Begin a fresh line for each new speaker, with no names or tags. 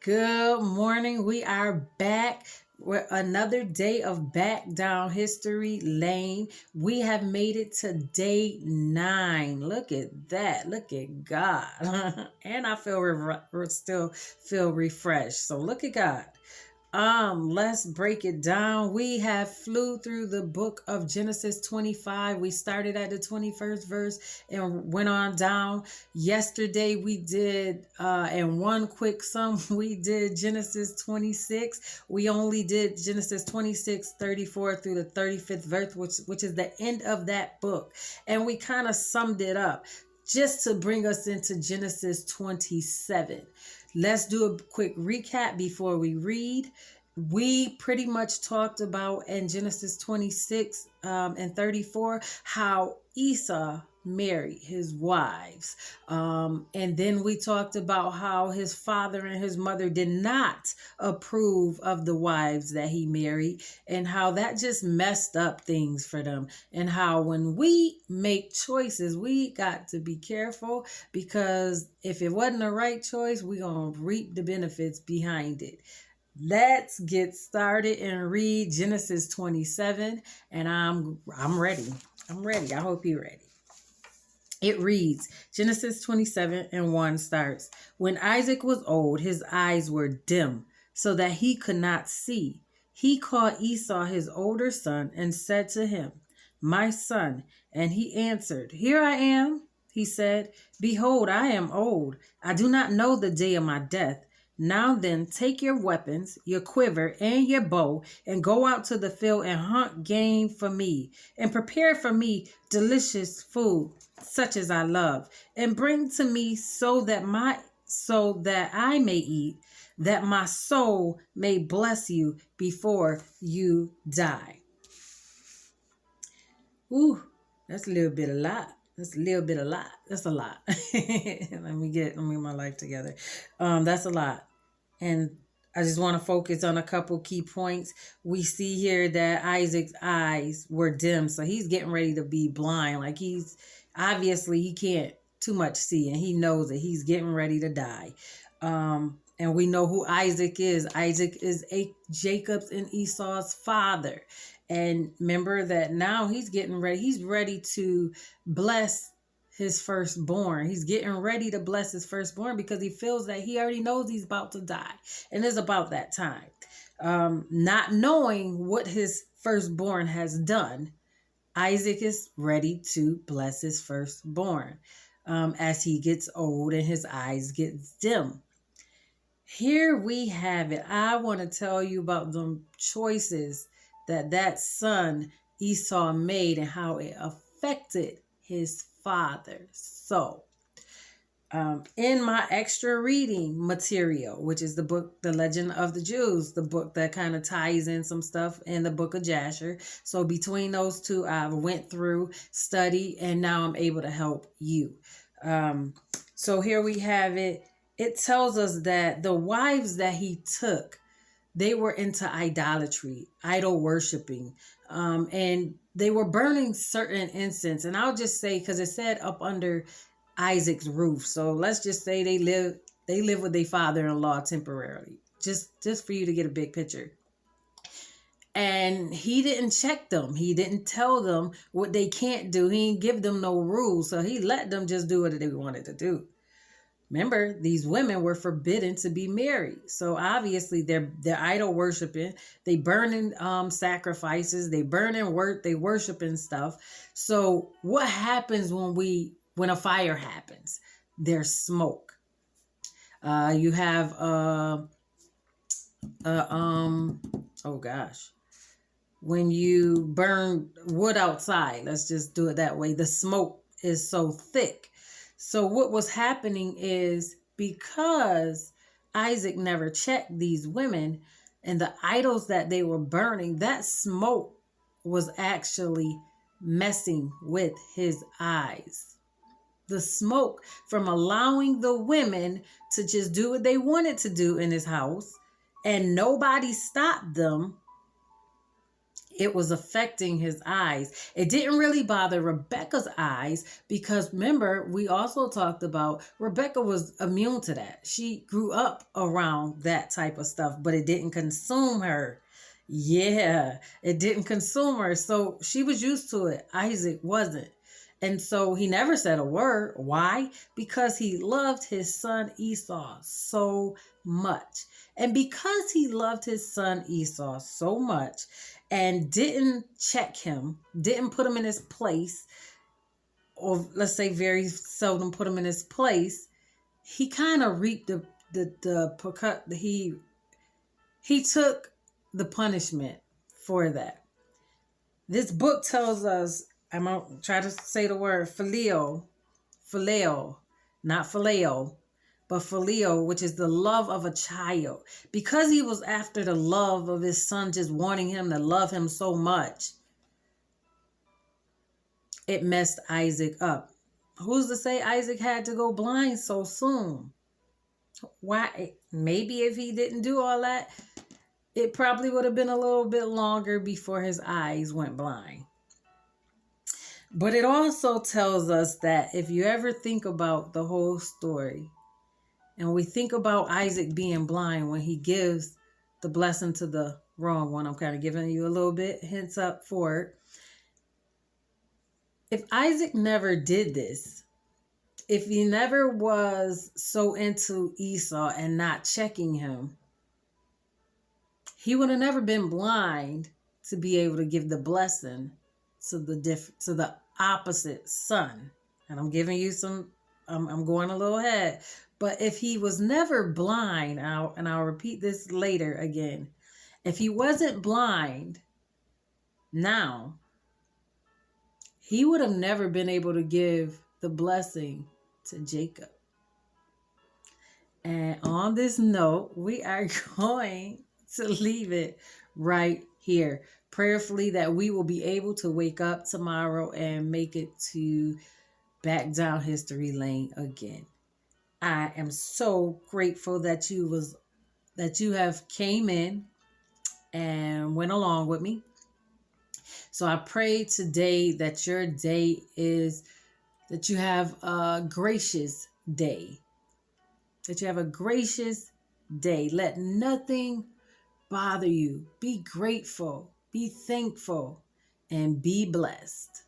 Good morning. We are back with another day of Back Down History Lane. We have made it to day 9. Look at that. Look at God. And I still feel refreshed. So look at God. Let's break it down. We have flew through the book of Genesis 25. We started at the 21st verse and went on down. Yesterday we did, and one quick sum, we did Genesis 26. We only did Genesis 26, 34 through the 35th verse, which is the end of that book. And we kind of summed it up just to bring us into Genesis 27. Let's do a quick recap before we read. We pretty much talked about in Genesis 26 and 34 how Esau married his wives. And then we talked about how his father and his mother did not approve of the wives that he married, and how that just messed up things for them. And how when we make choices, we got to be careful, because if it wasn't the right choice, we're going to reap the benefits behind it. Let's get started and read Genesis 27, and I'm ready. I'm ready. I hope you're ready. It reads, Genesis 27 and 1 starts, When Isaac was old, his eyes were dim, so that he could not see. He called Esau his older son and said to him, My son. And he answered, Here I am. He said, Behold, I am old. I do not know the day of my death. Now then, take your weapons, your quiver, and your bow, and go out to the field and hunt game for me, and prepare for me delicious food, such as I love, and bring to me so that I may eat, that my soul may bless you before you die. Ooh, that's a little bit a lot. That's a little bit a lot. That's a lot. Let me get my life together. That's a lot. And I just want to focus on a couple key points. We see here that Isaac's eyes were dim, so he's getting ready to be blind. Like he can't too much see, and he knows that he's getting ready to die. And we know who Isaac is. Isaac is Jacob's and Esau's father. And remember that now he's getting ready. He's ready to bless his firstborn. He's getting ready to bless his firstborn because he feels that he already knows he's about to die. And it's about that time. Not knowing what his firstborn has done, Isaac is ready to bless his firstborn as he gets old and his eyes get dim. Here we have it. I want to tell you about the choices that son Esau made and how it affected his father. So, in my extra reading material, which is the book, The Legend of the Jews, the book that kind of ties in some stuff in the book of Jasher. So between those two, I've went through, studied, and now I'm able to help you. So here we have it. It tells us that the wives that he took, they were into idolatry, idol worshiping, and they were burning certain incense. And I'll just say, because it said up under Isaac's roof, so let's just say they live with their father-in-law temporarily, just for you to get a big picture. And he didn't check them. He didn't tell them what they can't do. He didn't give them no rules, so he let them just do what they wanted to do. Remember, these women were forbidden to be married. So obviously they're idol worshiping. They burning sacrifices. They they worshiping stuff. So what happens when a fire happens? There's smoke. You have when you burn wood outside, let's just do it that way, the smoke is so thick. So what was happening is, because Isaac never checked these women and the idols that they were burning, that smoke was actually messing with his eyes. The smoke from allowing the women to just do what they wanted to do in his house, and nobody stopped them. it was affecting his eyes. It didn't really bother Rebecca's eyes because remember, we also talked about Rebecca was immune to that. She grew up around that type of stuff, but it didn't consume her. Yeah, it didn't consume her. So she was used to it. Isaac wasn't. And so he never said a word. Why? Because he loved his son Esau so much. And because he loved his son Esau so much and didn't check him, didn't put him in his place, or let's say very seldom put him in his place, he kind of reaped he took the punishment for that. This book tells us, I'm going to try to say the word phileo, not phileo, but phileo, which is the love of a child. Because he was after the love of his son, just wanting him to love him so much, it messed Isaac up. Who's to say Isaac had to go blind so soon? Why? Maybe if he didn't do all that, it probably would have been a little bit longer before his eyes went blind. But it also tells us that if you ever think about the whole story, and we think about Isaac being blind when he gives the blessing to the wrong one, I'm kind of giving you a little bit hints up for it. If Isaac never did this, if he never was so into Esau and not checking him, he would have never been blind to be able to give the blessing to the opposite son. And I'm giving you I'm going a little ahead. But if he was never blind, and I'll repeat this later again, if he wasn't blind now, he would have never been able to give the blessing to Jacob. And on this note, we are going to leave it right here. Prayerfully that we will be able to wake up tomorrow and make it to back down history lane again. I am so grateful that you have came in and went along with me. So I pray today that your day that you have a gracious day. That you have a gracious day. Let nothing bother you. Be grateful. Be thankful. And be blessed.